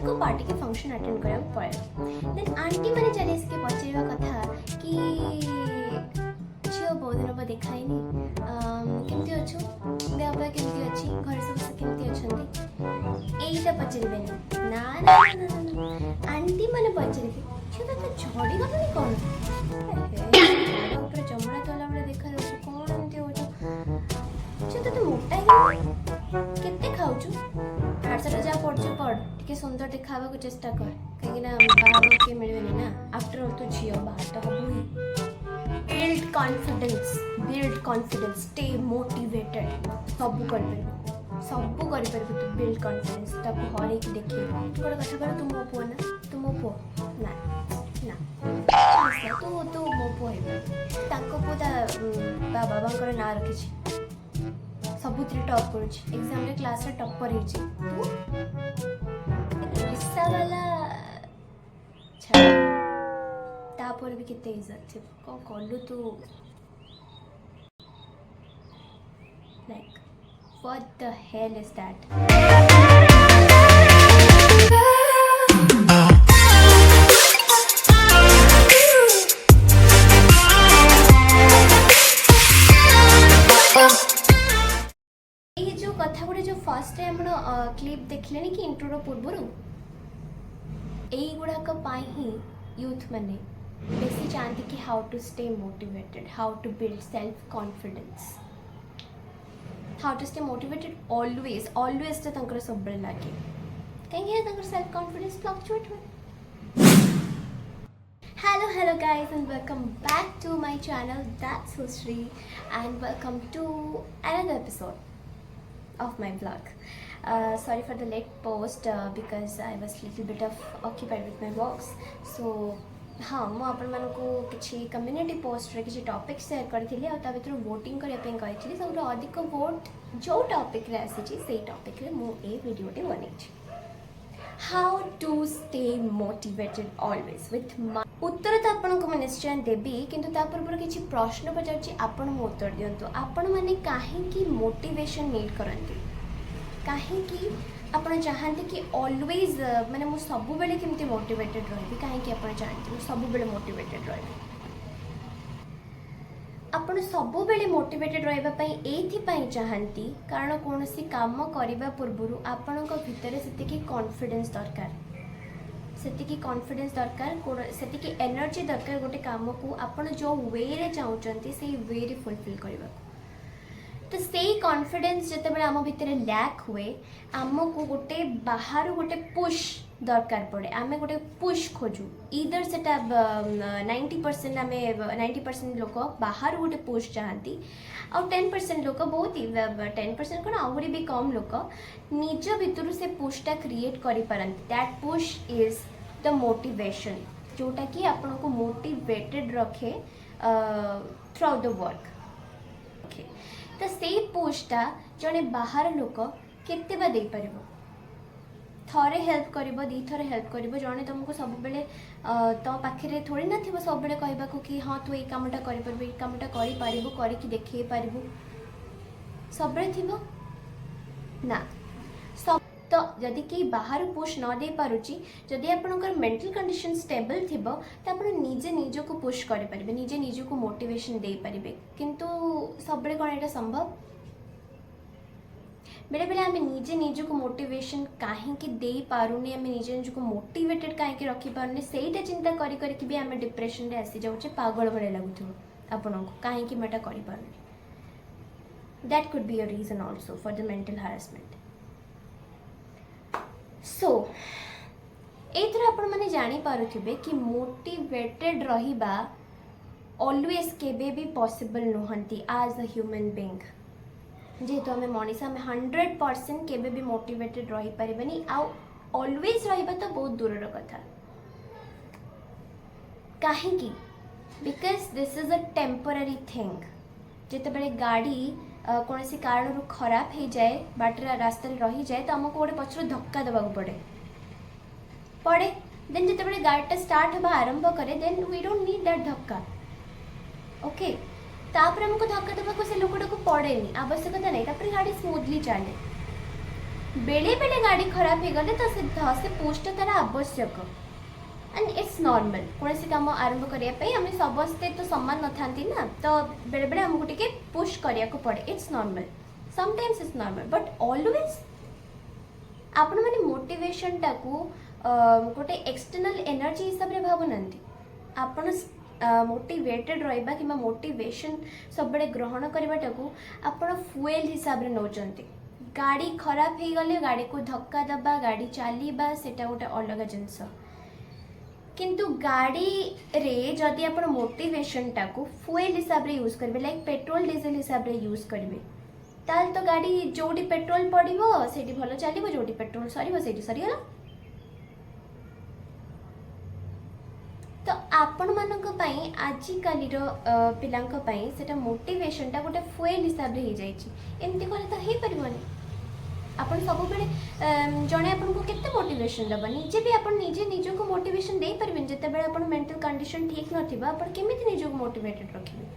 को पार्टी के function attend करा पड़े देन आंटी मैंने चले इसके पचारा कथा कि झील बहुत दिन हम देखाई केमती अच्छु देहपा केमती अच्छी घर समस्त केमती अच्छा यहीटा पचारे ना ना आंटी मैंने पचारे झील तो झड़ी गलुनी कौन चमड़ा तला बेले देखा जाऊँ कौन एमती हो झील तो मोटा केते खाऊछु पाठशाला जा पढ़छु पढ़ टिके सुंदर देखावा को चेष्टा कर कहीं ना बाहर के मिलबेनी ना आफ्टर ऑल तो झियो बाहर तो हबु ही बिल्ड कॉन्फिडेंस स्टे मोटिवेटेड सब कर तू बिल्ड कॉन्फिडेंस ताको हरे की देखिए गोटे कथा कर तू मो पुआ ना तू मो पुआ ना ना तू मो पुआ है ताको पुआ बाबांकर ना रखी सबुथि टॉप करुछि एग्जाम रे क्लास रे टॉपर हिची हिस्सा वाला छा तापर भी केते इज्जत थी को कलु तू like what the hell is that कथा गुड़े जो फर्स्ट टाइम क्लिप देखले कि इंट्रो पूर्व यही गुड़ाक ही यूथ मैंने बेसी चाहती कि how to stay motivated how to build self confidence how to stay motivated always तो सब लगे कहीं सेल्फ कॉन्फिडेंस फ्लक्चुएट हुए hello guys and welcome back to my channel that's Sushree and welcome to another episode of my vlog. Sorry for the late post because I was little bit of occupied with my works. So हाँ मु आपण मानकु किछि community post रे किछि topic share करथिली आ ता भितर voting करे पे कहिथिली सबरो अधिक वोट जो टॉपिक रे आसी सेही टॉपिक रे मु ए वीडियो टे बनै छी how to stay motivated always with उत्तर तो आपन को निश्चय देबी किंतु ता पूर्व किछि प्रश्न पचारछि आपन मो उत्तर दियंतु आपन माने काहे की मोटिवेशन नीड करंती काहे की आपन चाहंती कि ऑलवेज माने मु सब बेले केमती मोटिवेटेड रहबी काहे की आपन चाहंती मु सब बेले मोटिवेटेड रहबी आपन सब बेले मोटिवेटेड रहबा पई एथि पई चाहंती कारण कोनोसी काम करिबा पूर्वरु आपन को भितरे सेति की कॉन्फिडेंस दरकार सेतिकी कॉन्फिडेंस दरकार सेतिकी एनर्जी दरकार गोटे काम को आपण जो वे रे चाहउचंती सेही वे रे फुलफिल करबा तो सेही कॉन्फिडेंस जते बेले आम भितर लैक हुए आम को गोटे बाहर गोटे पुश दरकार पड़े आमे गोटे पुश खोजू इधर सेटा 90% आमे 90% लोक बाहर गोटे पुश चाहती और 10% लोक बहुत ही 10% कोन आहुरी भी कम लोक निज भितर से पुशटा क्रिएट करि परंती that push is the motivation जोटा कि आपन को मोटिवेटेड रखे throughout the work okay तो सेही पुशटा जने बाहर लोक केते बा दे परबो थरे हेल्प करिबो दी थरे हेल्प करिबो जने तुमको सब बेले तो पाखरे थोड़ी ना थिबो सब बेले कहबा को कि हां तू ए कामटा करि परबो ए कामटा करि पारिबो करि कि देखै पारिबो सब बेले थिबो ना सब तो जदि कि बाहर पुश न दे पारुची जदि आपनकर मेंटल कंडीशन स्टेबल थिबो त आपण निजे निजो को पुश करि परिबे निजे निजो को मोटिवेशन दे परिबे किंतु सब बेले कोन एटा संभव बेले बेले आम निजे निज को मोटिवेशन कहीं दे पारुनी आम निजे निज को मोटिवेटेड कहीं रखी पारुनी सेटा चिंता करी करी भी आम डिप्रेशन रे आसी जाउछे पागल भले लगुथो आपन को कहीं मेटा करि पारुनी that could be a reason also for the mental harassment so एथर आपण माने जानि पारुथिबे कि मोटिवेटेड रहिबा ऑलवेज केबे भी पॉसिबल नहंती एज अ ह्यूमन बीइंग जेहेतु आम मनीषा आम 100% केबे भी मोटिवेटेड रही पारिबानी आउ ऑलवेज रहिबा तो बहुत दूर कथा काहे की because this is a temporary thing जेते बेले गाड़ी कौन सी कारण खराब हो जाए बाटर रास्ता रही जाए तो आमको गोटे पछर धक्का देवा पड़े पड़े देन जिते बेले गाड़ीटा स्टार्ट हवा आरंभ करे then we don't need that धक्का ओके तापर हमको धक्का देवा से लोकटा को पड़ेनी आवश्यकता नहीं तापर गाड़ी स्मूथली चले बेले बेले गाड़ी खराब हो गले तो से पुश तार आवश्यक एंड इट्स नॉर्मल कौन सी काम आरंभ करने आम समस्ते तो समान न था ना तो बेले बेले आमको टे पुश करने को पड़े it's normal sometimes it's normal but always आपण मैंने मोटिवेशन टाकू गोटे एक्सटर्नल एनर्जी हिसाब से भावुना आपण मोटिवेटेड रहा कि मोटिवेशन सब बड़े ग्रहण करने आपण फुएल हिसाब से नौचंती गाड़ी खराब हो गले गाड़ी को धक्का दबा गाड़ी चलवा सेटा गोटे अलग जिनस किंतु गाड़ी रे जदि आपण मोटिवेशन टाकू फुएल हिसाब से यूज करेंगे लाइक पेट्रोल डीजेल हिसाब से यूज करेंगे ताल तो गाड़ी जोटी पेट्रोल पड़ो से भल चलो जोटी पेट्रोल सर सरीगला तो आपण मानक आजिकाली पिलांकपाई सेटा मोटिवेशन टा गोटे फुएल हिसाब से हो जाए एमती कले तो हो पारबनी आपण सब बेले जड़े आपन को केते मोटिवेशन दबा निजे भी आपण निजे निज को मोटिवेशन दे परबेन जते बेले आपण मेंटल कंडीशन ठीक नथिबा आपण केमिति निज को मोटिवेटेड रखिबे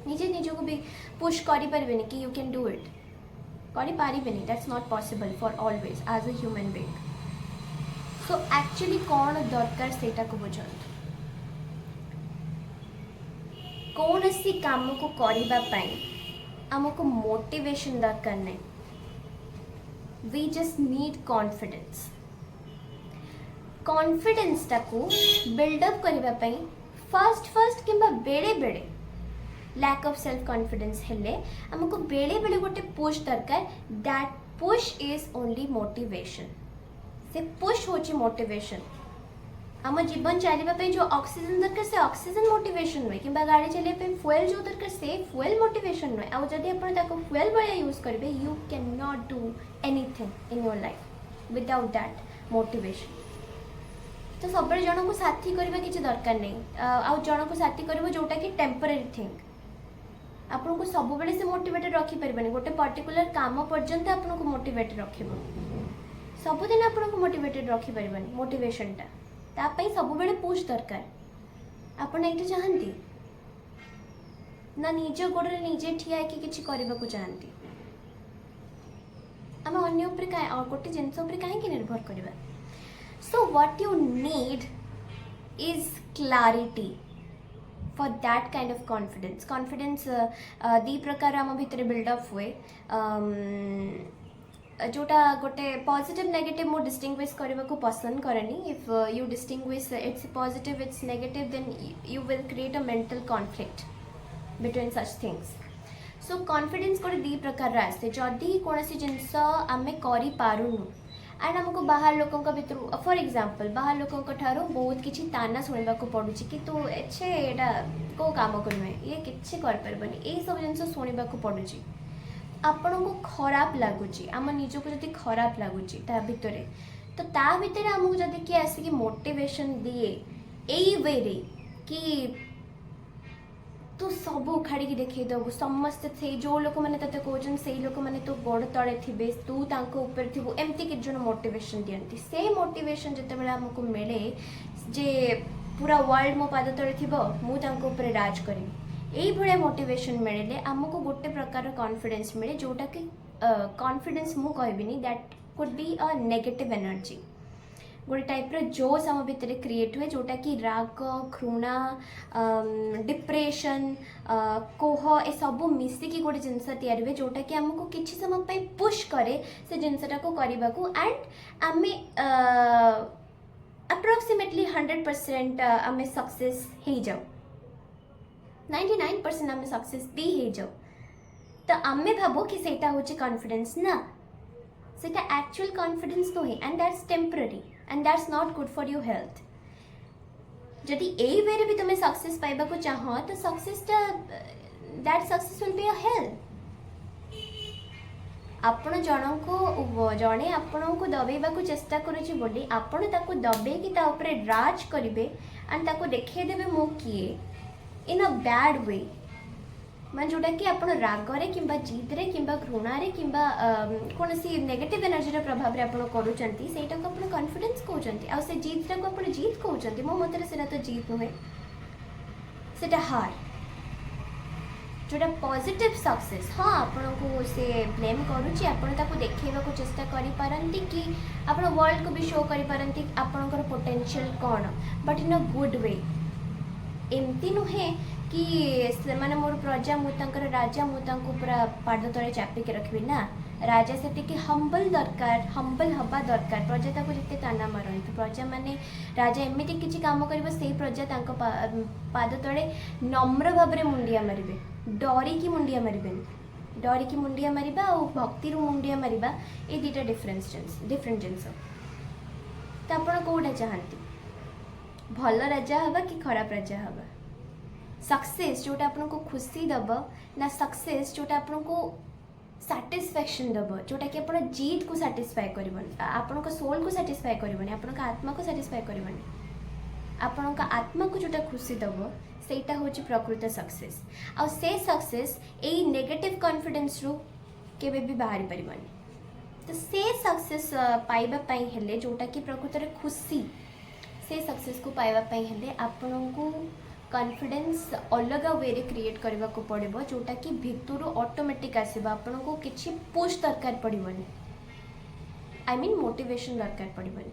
निजे निज को भी पुश करि परबेनी कि यू कैन डू इट करि पारिबेनी that's not possible for always as a human being so actually कौन दरकार सेटा को बुझंतु कौन सी काम को करिबा पई हमको मोटिवेशन दरकार नहीं we just need confidence confidence टाकू build up करिबा पई फर्स्ट किंबा बेले बेले lack of self confidence हेले हमको बेले बेले गोटे पुश दरकार that push is only motivation से पुश होची मोटिवेशन आम जीवन चलने जो ऑक्सीजन दरकार से ऑक्सीजन मोटिवेशन नुहे कि गाड़ी चलने फुएल जो दरकार से फुएल मोटिवेशन नुहे आउ जदि आप फुएल भाया यूज करेंगे you can not do anything in your life without that motivation तो सब जन को साथी करवा किसी दरकार नहीं आउ जन को साथी कर जोटा कि टेम्पररी थिंग आपन को सब बेले से मोटिवेटेड रखिपारे गोटे पर्टिकुलर काम पर्यंत आपन को मोटिवेटेड रख सबुदिन आपन को मोटिवेटेड रखिपारे मोटिवेशनटा तापाई सब बेले पुश दरकार आपण एठी चाहंती ना निज गोड़े निजे ठिया कि किछि करबा को चाहंती आम अन्य ऊपर गोटे जिनस ऊपर कहीं निर्भर करबा so what you need is clarity for that kind of confidence confidence दी प्रकार आम भितर बिल्डअप हुए जोटा गोटे पॉजिटिव नेगेटिव मो डिस्टिंग्विश करने को पसंद करेनी if you distinguish it's positive it's negative then you will create a mental conflict between such things so confidence गोटे दी प्रकार आसे जदि कौन जिनस आम करूँ एंड आमको बाहर लोकों भितर फॉर एग्जांपल बाहर लोकों बहुत किसी ताना शुणा पड़ू कि तू एछे एटा को काम कर ये किसी करपारबनी ये सब जिन शुणा पड़ू आपण को खराब लगुच आम निजक जब खराब लगुच भितर तो ता भितर आमको जब किए आसिक मोटिवेशन दिए यही वे रे कि तू सब उखाड़ी देखे दबू समस्ते से जो लोक मैंने ते कहते से लोक मैंने तो गोड़ तले थे तू ऊपर थी एमती कि जन मोटिवेशन दिखती से मोटिवेशन जिते आमको मिले जे पूरा वर्ल्ड मो पाद तले थी मुझे राज करी यही भाया मोटिवेशन मिले आमको गोटे प्रकार कॉन्फिडेंस मिले जोटा कि कॉन्फिडेंस मु कहबिनी that could be a negative energy गोटे टाइप जोश आम भितर क्रिएट हुए जोटा कि राग घृणा डिप्रेशन कोह ए सब मिसिकी गोटे जिनस तैयारी हुए जोटा कि आमको किसी समय पुश करे से जिनसटा को करने को एंड आम अप्रोक्सीमेटली 100% आम सक्सेस हो जाओ 99% आम सक्सेस भी हो जाओ तो आम भाव कि सेटा होची कॉन्फिडेंस ना सेटा एक्चुअल कॉन्फिडेंस नुहे and that's temporary and that's not good for your health जदि यही वे भी तुम्हें सक्सेस पाइबा को चाह तो सक्सेसटा that success will be a health आपण जन को जड़े आपण को दबेबा को चेष्टा करुच्ची बोली आपण ताको दबेकी ता ऊपर राज करेंगे एंड ताको देखेदेवे मु किए इन अ बैड वे मैं जोटा कि आप रागरे कि जिद्रे कि घृणारे कि कौन सी नेगेटिव एनर्जी प्रभाव में आप करूँ कॉन्फिडेंस कहते आ से जिद्रा को आप जीत कहते मो मत से तो जीत नुहे से हार जोटा पॉजिटिव सक्सेस हाँ आपण को से ब्लेम करुच्ची आपण ताको देखैबा को चेष्टा करि पारंती कि आपण वर्ल्ड को भी शो करि पारंती आपणकर पोटेंशियल कौन but in a good way एमती नुहे कि से माने मोर प्रजा मु तांकर राजा मु तांको पूरा पाद तले चापिक रखबी ना राजा से कि हम्बल दरकार हम्बल हवा दरकार प्रजा ताको जिते ताना मारंतु प्रजा माने राजा एमिति किछि काम करिवो सेही प्रजा तांको पाद तले नम्र भाबरे मुंडिया मारिबे डरी की मुंडिया मारिबेनी डरी की मुंडिया मारिबा और भक्ति रू मुंडिया मारिबा ए दुटा डिफरेंट जिनस तो आपण कोडा चाहंती भल राजा हवा कि खराब राजा हवा सक्सेस जोटा आपन को खुशी दब ना सक्सेस जोटा आपन को सैटिस्फैक्शन दब जोटा कि अपन जीत को सैटिस्फाई करबन आपन को सोल को सैटिस्फाई करबन आपन का आत्मा को सैटिस्फाई करबन आपन का आत्मा को जोटा खुशी दब सेटा होची प्रकृत सक्सेस आ से सक्सेस ए नेगेटिव कॉन्फिडेंस रू केबे भी बाहरी परिबनी तो से सक्सेस पाइबा पई हेले जोटा कि प्रकृत रे खुशी से सक्सेस को पाइबा पई हेले आपन को कॉन्फिडेंस अलग वे रे क्रिएट करबा को पड़िबो जोटा कि भितरु ऑटोमेटिक आसीबा आपन को किछि पुश दरकार पड़िबनी आई मीन मोटिवेशन दरकार पड़िबनी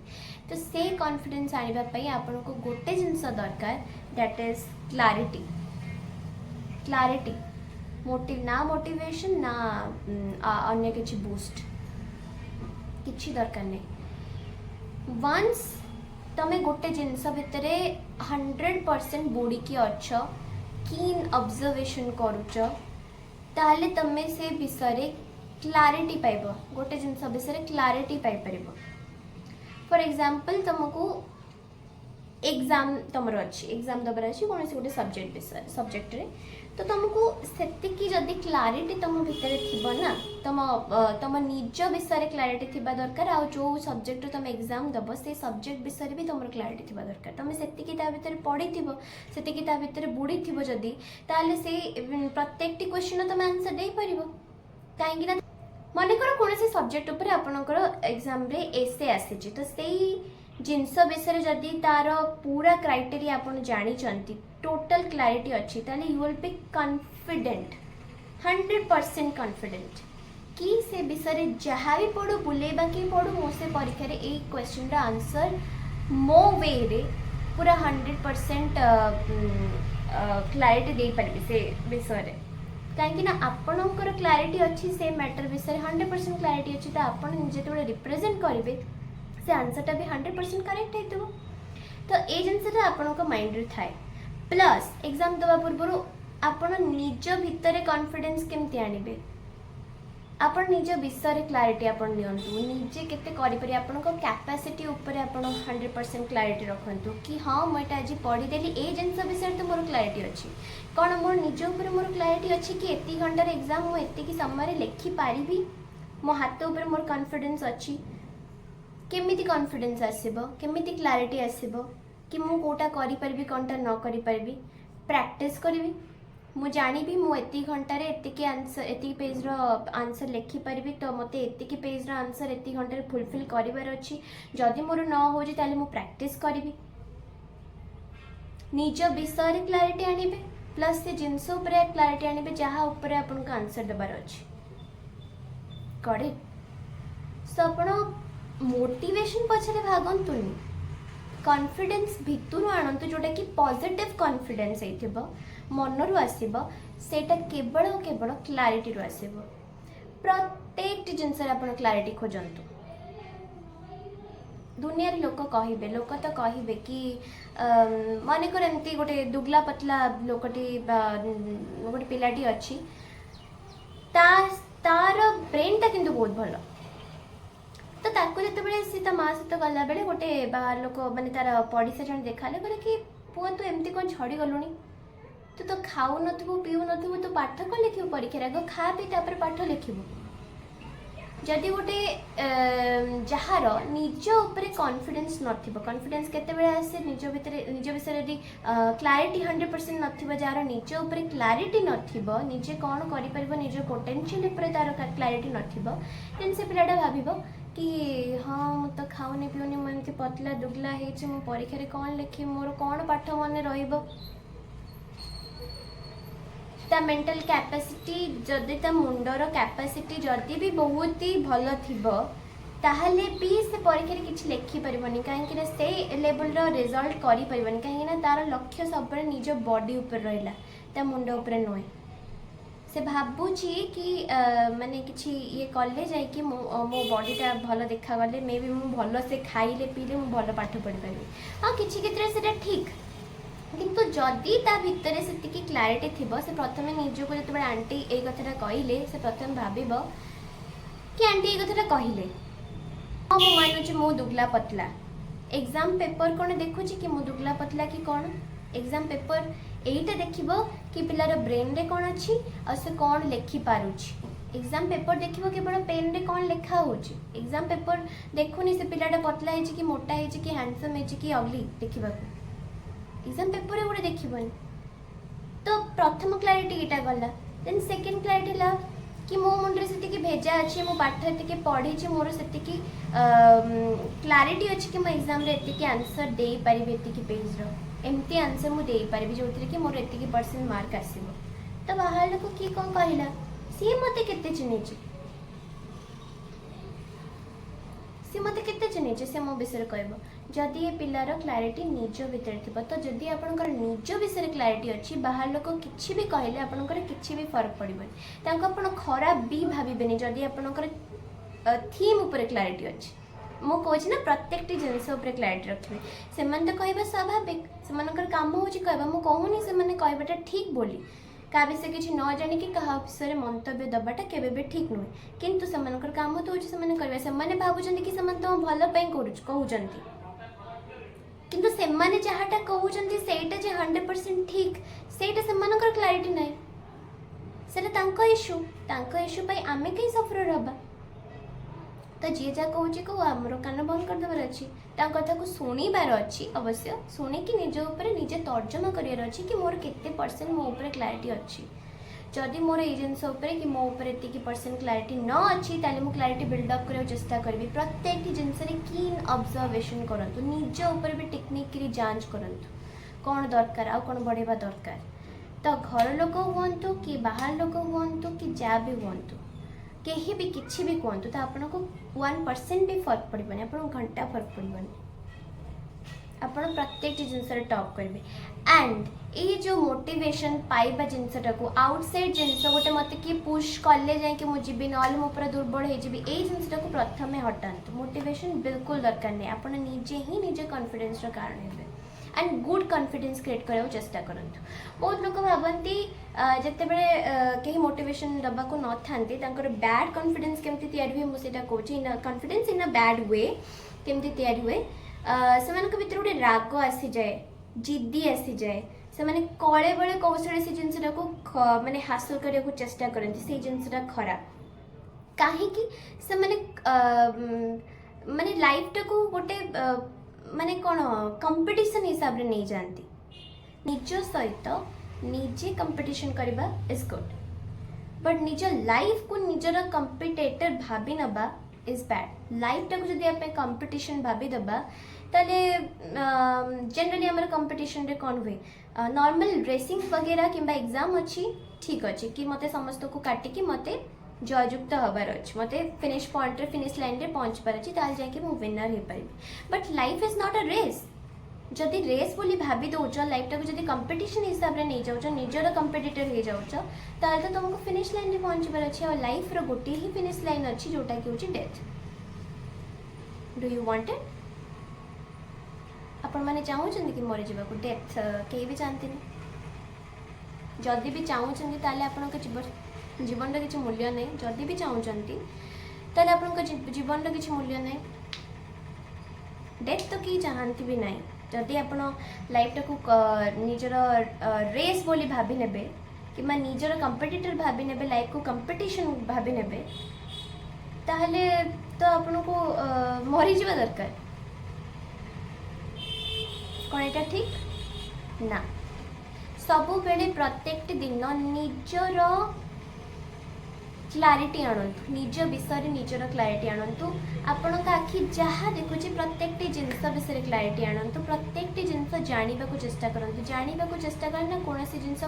तो से कॉन्फिडेंस आनिबा पई आपन को गोटे जिंस दरकार दैट इज क्लैरिटी ना मोटिवेशन ना अन्य किछि बूस्ट किछि दरकार नहीं वंस तमें गोटे जिनस भितर 100% बुड़ी की अच्छ कीन ऑब्जर्वेशन करुच ताले तमें से विषय क्लैरिटी पाइब गोटे जिनस विषय क्लैरिटी पाई परिबो फॉर एग्जांपल तुमको एग्जाम तुमर अच्छी एग्जाम दबार अच्छी कौन से गोटे सब्जेक्ट रे तो तुमको सेतिकी जदि क्लैरिटी तुम भितर थिबो ना तुम निज विषय क्लैरिटी थिबा दरकार आ जो सब्जेक्ट तुम एग्जाम दब से सब्जेक्ट विषय भी तुम क्लैरिटी थिबा दरकार तुम सेतिकी ता भितर पढ़ी थिबो सेतिकी ता भितर बुड़ी थिबो जदि ताले से प्रत्येक टी क्वेश्चन तुम आंसर दे परिबो काहेकि ना मन कर कौन से सब्जेक्ट ऊपर आपनकर एग्जाम रे एसे आसीची तो सेही जिनस विषय जदि तार पूरा क्राइटेरिया आपन जानी चंती टोटल क्लैरिटी अच्छी ताले you will be confident 100% confident कि से विषय जहाँ भी पढ़ू बुलेबा कि पढ़ू मो से परीक्षा रे ए क्वेश्चन रा आंसर मो वे रे पूरा 100% क्लैरिटी दे पारिबे से विषय रे कहीं ना आपणकर क्लैरिटी अच्छी से मैटर विषय 100% क्लैरिटी अच्छी तो आपन जेते रिप्रेजेंट करेंगे से आंसरटा भी 100% करेक्ट होइतबो तो ए जिनसटा आपनको माइंड रे थाए प्लस एग्जाम दवा पूर्व आपण निज भितर कॉन्फिडेंस केमती आनिबे आपण निज विषय क्लैरिटी आपण नियंतु निजे केते करि परि आपनको कैपेसिटी ऊपर आपण 100% क्लैरिटी रखंतु कि हां म एटा आज पढ़ी देली ए जिनस विषय तो मोर क्लैरिटी अछि कोन मोर निज ऊपर मोर क्लैरिटी अछि कि एती घंटा रे एग्जाम मो एती की समय रे लिखि पारिबी मो हाथ ऊपर मोर कॉन्फिडेंस अछि केमिति कॉन्फिडेंस आसीबो केमिति क्लैरिटी आसीबो कि मु कोटा करि परबी कोनटा न करि परबी प्रैक्टिस करबी मु जानिबी मु एती घंटा रे एती के आंसर एती पेज रो आंसर लिखि परबी तो मते एती के पेज रो आंसर एती घंटा रे फुलफिल करिवार अछि जदि मोर न हो जे ताले मु प्रैक्टिस करबी निज विषय रे क्लैरिटी आनिबे प्लस से जिंस ऊपर क्लैरिटी आनिबे जहा ऊपर आपन का आंसर देबार अछि करेक्ट सो आपण मोटिवेशन पछरे भागंतुनी कॉन्फिडेंस भितरु आणंतु जोटा कि पॉजिटिव कॉन्फिडेंस हेथिबो मनरु आसीबो सेटा केवल और केवल क्लैरिटी रु आसीबो प्रत्येक जिनस रे आपण क्लैरिटी खोजंतु दुनिया रे लोक तो कहिबे कि माने कर एमती गोटे दुगला पतला लोकटी गोटे पिलाटी अछि तार ब्रेन ता किंतु बहुत भलो तो ताको जेतेबेले सी ता माँ सहित गला बेले गोटे बाहर लोक माने तार पड़िसा जन देखाले कहले कि पुआ तू एमती कौन छड़ी गलुनी तू तो खाऊ नथबो पीऊ नथबो तू पाठ कौन लिखिबो परीक्षा आग खा पी तापर पाठ लिखिबो जदि गोटे जहार निज ऊपर कॉन्फिडेंस नथिबो कॉन्फिडेंस केतेबेले आसे निज विषय यदि क्लैरिटी 100% नथिबो जार निज ऊपर क्लैरिटी नथिबो निजे कौन करि परबो निज पोटेंशियल ऊपर तार क्लैरिटी नथिबो देन से पिलाटा भाबिबो कि हाँ मु तो खाऊनी पीऊनी मुझे पतला दुगला है मो परीक्षा कौन लिखी मोर कौन पाठ मन रहिबो ता मेंटल कैपेसिटी जदि ता मुंडर कैपेसिटी जदि भी बहुत ही भल थिबो ताहले भी से परीक्षा किसी लिखि पारबनी कहीं से लेवल रिजल्ट करि पारबनी कहीं तार लक्ष्य सब निज बॉडी ऊपर रहिला ता मुंड ऊपर नुहे से भाबुची कि माने किछि ये कले जाय कि मो बॉडीटा भल देखा गले मे भी मु भल से खाइले पीले मु भल पाठ पढ़ी पारि हाँ किछि क्षेत्र सेटा ठीक किंतु जदि ता भितर से क्लारिटी थिबो से प्रथमे निजको जतबे आंटी ए कथाटा कहिले से प्रथम भाबिबो कि आंटी ए कथाटा कहिले हाँ मु मानुछि मु दुगला पतला एग्जाम पेपर कोन देखुछि कि मु दुगला पतला कि कोन एग्जाम पेपर एटा देखिबो कि पिलार ब्रेन रे कोन अछि और से कोन लिखि पारुछि एग्जाम पेपर देखिबो केवल पेन रे कोन लिखा होछि एग्जाम पेपर देखुनी से पिलाटा पतला हेछि कि मोटा हेछि कि हैंडसम हेछि कि अगली देखिबा एग्जाम पेपर रे गोटे देखिबोनी तो प्रथम क्लैरिटी एटा गला देन सेकंड क्लैरिटी ला कि मो मुंडरे सेति भेजा अछि मो पाठ एति पढ़ी छी मोर सेति क्लैरिटी अछि कि मो एग्जाम रे एति आंसर दे पारिबे एति पेज रो एमती आंसर मु दे पारिबे जोथि कि मोर एति % मार्क आसीबो तो बाहर लोक की कोन कहिला सी मते केते चिनिछि सी मते केते चिनिछि से मो विषय कहबो जदि ये पिलार क्लैरिटी निज भीतर थिबो तो जदि आपनकर निज विषय क्लैरिटी अछि बाहर लोक किछि भी कहले आपनकर किछि भी फरक पड़िबनि तांको आपण खराब भी भाबिबेनी जदि आपनकर थीम ऊपर क्लैरिटी अछि मो कहछि ना प्रत्येक जिनस ऊपर क्लैरिटी रखिबे सेमान तो कहबा स्वाभाविक सेमानकर काम होछि कहबा मो कहूनी सेमाने कहबाटा ठीक बोली का विषय किछि न जानि कि कहा विषय मंतव्य दबाटा केबे भी ठीक नुहे किंतु सेमानकर काम तो होछि सेमाने करबा सेमाने भाबुचंती कि सेमान तो भलो पई कहउचंती किंतु सेमाने जहाटा कहउचंती सेटा जे 100% ठीक सेटा सेमानकर क्लैरिटी नै सेटा तांको इश्यू पई आमे कई सफर रहबा तो जी जा कहूँ को आमर कान बंद करदेवार अच्छी कथा को शुणिबार अच्छी अवश्य शुणिकी निज उपर निजे तर्जमा करार अच्छी कि मोर केते % मो उपर क्लैरिटी अच्छी जदि मोर ये जिनस कि मो उपर एतिकी % क्लैरिटी न अच्छी ताले मु क्लैरिटी बिल्डअप करने चेष्टा करी प्रत्येक जिनस कीन ऑब्जर्वेशन करंतु निज उपर भी टेक्निक जांच करंतु कौन दरकार आ कौन बढ़ेबा दरकार तो घर लोक हुंतु कि बाहर लोक हुंतु कि जा भी हुंतु कहीं भी किसी भी कहतु तो आपन को 1% भी फर्क पड़बनी आपन घंटा फर्क पड़बनी आपन प्रत्येक जिनस टॉप करेंगे एंड ये जो मोटिवेशन पाइबा जिनसटा को आउटसाइड जिनस गोटे मत किए पुश कले जाए मुझे ना मो पूरा दुर्बल हो जिनसटा को प्रथम हटातु मोटिवेशन बिल्कुल दरकार नहीं आपन निजे ही निजे कॉन्फिडेंस कारण है एंड गुड कॉन्फिडेंस क्रिएट करने चेष्टा करंतु बहुत लोग भावती जिते बड़े कहीं मोटिवेशन दबा को न थांती बैड कॉन्फिडेंस केमती तैयारी हुए मुझे कहूँ confidence in a bad way केमती तैयारी हुए से भीतर गोटे राग आसी जाए जिद्दी आसी जाए से कले बड़े कौशल से जिनसा को माने हासिल करने को चेष्टा करती से जिनसा खराब कहीं से माने लाइफ टा को गोटे माने कौन कंपटीशन हिसाब रे नहीं जानती निज सहित निजे कंपटीशन करबा इज गुड बट निज लाइफ को निजर कंपिटेटर भाभी नबा इज बैड लाइफ टाक जदि आप कंपटीशन भाभी दबा ताले जनरली हमर कंपटीशन रे कौन हुए नॉर्मल रेसिंग वगैरह किंबा एग्जाम अच्छी ठीक अच्छी कि मते समस्त को काटिकी मते जययुक्त हबार अच्छे मते फिनिश पॉइंट रे फिनिश लाइन रे पहुँच पार अच्छी ताल जाके मु विनर हो पारि but life is not a race जदि रेस बोली भाभी दौच लाइफ टाक जदि कंपटीशन हिसाब रे नहीं जाऊच निजर कंपिटिटर हो जाऊच ताल तो तुमको फिनिश लाइन रे पहुँच पार अच्छे और लाइफ रो गोटे ही फिनिश लाइन अच्छी जोटा कि होची death do you want it आपण माने चाहूचंदी कि मरि जीवा को डेथ केही भी चाहती नहीं जदि भी चाहूचंदी ताले आपण के जीवन किसी मूल्य नहीं जदि भी चाहूँगी ताले आपण जीवन किसी मूल्य नहीं डेथ तो कि चाहती भी नहीं जदि आप लाइफ टाक निजर रेस बोली भाभी नेबे कि निजर कंपिटिटर भाभी नेबे लाइफ को कंपटीशन भाभी नेबे ताहले तो आपन को मरी जीवा दरकार कौन एटा ठीक ना सबु बेले प्रत्येक दिन निजर क्लारिटी आणतु निज विषय निजर क्लारिटी आणतु आपण आखि जहाँ देखुची प्रत्येक जिनस विषय क्लारिटी आणतु प्रत्येक जिनस जानवा को चेष्टा करंतु जानवा को चेष्टा करना कौन सी जिनस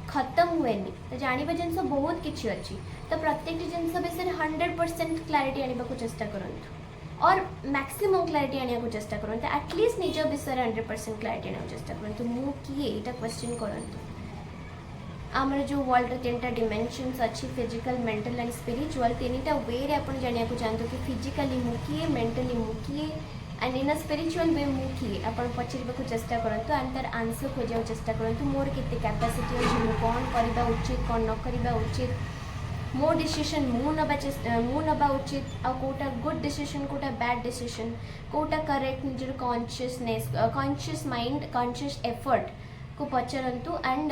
खत्म हुए तो जानवा जिन बहुत किसी अच्छी तो प्रत्येक जिन विषय 100% क्लारिटी आने को चेष्टा करूँ और मैक्सिमम क्लारिटी आने को चेष्टा करूँ एटलिस्ट निज विषय 100% क्लारिटी आने को चेष्टा करूँ मु किए यहाँ क्वेश्चन करूँ आमर जो वर्ल्ड तीन टा डिमेंशन्स अच्छी फिजिकल मेंटल एंड स्पिरिचुअल तीन टा वे आप जाना चाहते कि फिजिकली मु किए मेंटली मु किए and in a spiritual way मु किए आप पचार चेष्टा करूँ एंड तार आंसर खोजा चेष्टा करूँ मोर केते कैपेसिटी अच्छी मु कौन करवा उचित कौन न करवा उचित मो डिसीजन मु नबा उचित आ कोटा गुड डिसीजन कोटा बैड डिसीजन कोटा करेक्ट निजर consciousness conscious mind conscious effort को पचारतु एंड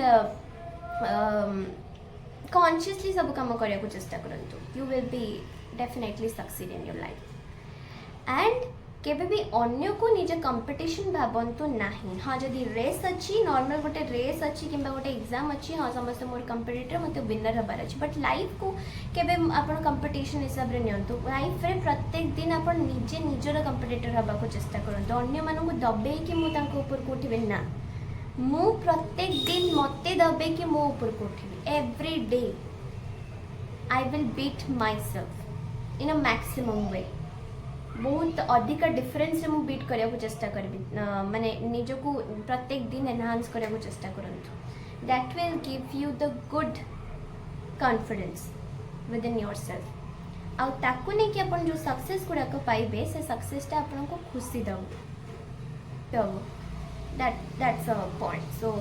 कॉन्शियसली सब काम करने को चेष्टा करूँ you will be definitely succeed in your life and केबे भी अन्य को निज कंपटीशन भावतु नहीं हाँ जदि रेस अच्छी नॉर्मल गोटे रेस अच्छी कि गोटे एग्जाम अच्छी हाँ समस्त मोर कंपिटिटर मत विनर हबार अच्छी बट लाइफ को केबे आपण कंपटीशन हिसाब रे नियंतु लाइफ रे प्रत्येक दिन आपण निजे निजर कंपिटिटर हबा को चेष्टा करंतु अन्य मानकु दबे कि मु तांको ऊपर को उठिबे ना मु प्रत्येक दिन मते दबे कि मो ऊपर को उठिबे every day I will beat myself in a maximum way बहुत अधिक डिफरेंस मु बीट करने को चेष्टा करी माने निजको प्रत्येक दिन एनहांस करने को चेष्टा करंतु that will give you the good confidence with in your self आउ ताकू नहीं कि अपन जो सक्सेस गुड़ाक पाइबे से सक्सेसटा आपन को खुशी दब दैट्स अ पॉइंट सो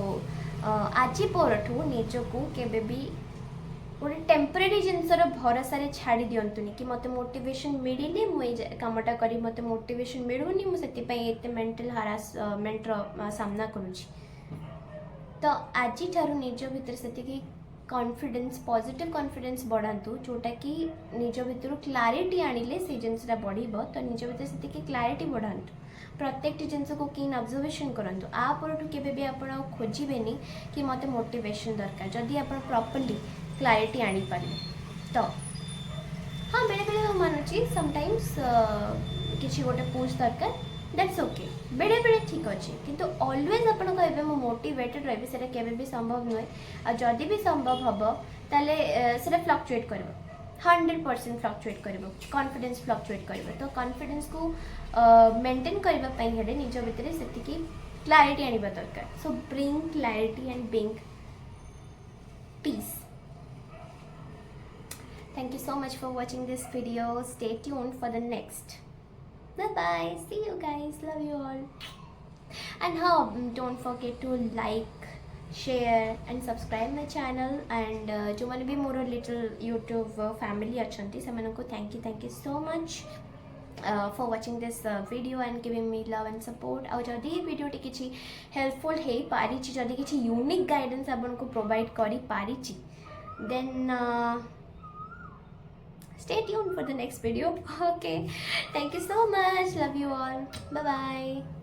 आज परठू निजको केबे भी गोटे टेम्परेरी जिनसर भरोसा छाड़ी दिंतुनि कि मत मोटिवेशन मिले मुझे कमटा करी मत मोटिवेशन मिलूनी मुझे मेंटल हारासमेंटर सामना करुँच तो आज ठारू निज भितर से कॉन्फिडेंस पॉजिटिव कॉन्फिडेंस बढ़ातु जोटा कि निज भितर क्लारिटी आनिले से जिनसा बढ़ तो निज भितर से क्लारिटी बढ़ातु प्रत्येक जिनस को कीन ऑब्जर्वेशन करंतु आ परठू केबे भी आपण खोजिबेनी कि मते मोटिवेशन दरकार जदि आपण प्रॉपर्ली क्लारिटी आनी पारे तो हाँ बेले बेले मानुची समटाइम्स किसी गोटे पुश दरकार दैट्स ओके बेले बेले ठीक अच्छे किंतु ऑलवेज आपण कहबे मो मोटिवेटेड रहबे सेटा केबे भी संभव नुहे आ जदि भी संभव हबो ताले सेटा फ्लक्चुएट करबो 100% फ्लक्चुएट करबो कॉन्फिडेंस फ्लक्चुएट करबो तो कॉन्फिडेंस को मेंटेन करबा पई हेडे निज भितर सेतिकी क्लैरिटी आनिबा दरकार so bring clarity and bring peace. Thank you so much for watching this video. Stay tuned for the next. Bye bye. See you guys. Love you all. And don't forget to like, share and subscribe my channel. And जो मैंने भी मोर little YouTube family अच्छी से मैंने को thank you so much for watching this video and giving me love and support. और जदि video T किसी helpful है पारी ची जदि किसी unique guidance आपन को provide करी पारी ची then stay tuned for the next video. Okay, thank you so much. Love you all. Bye bye.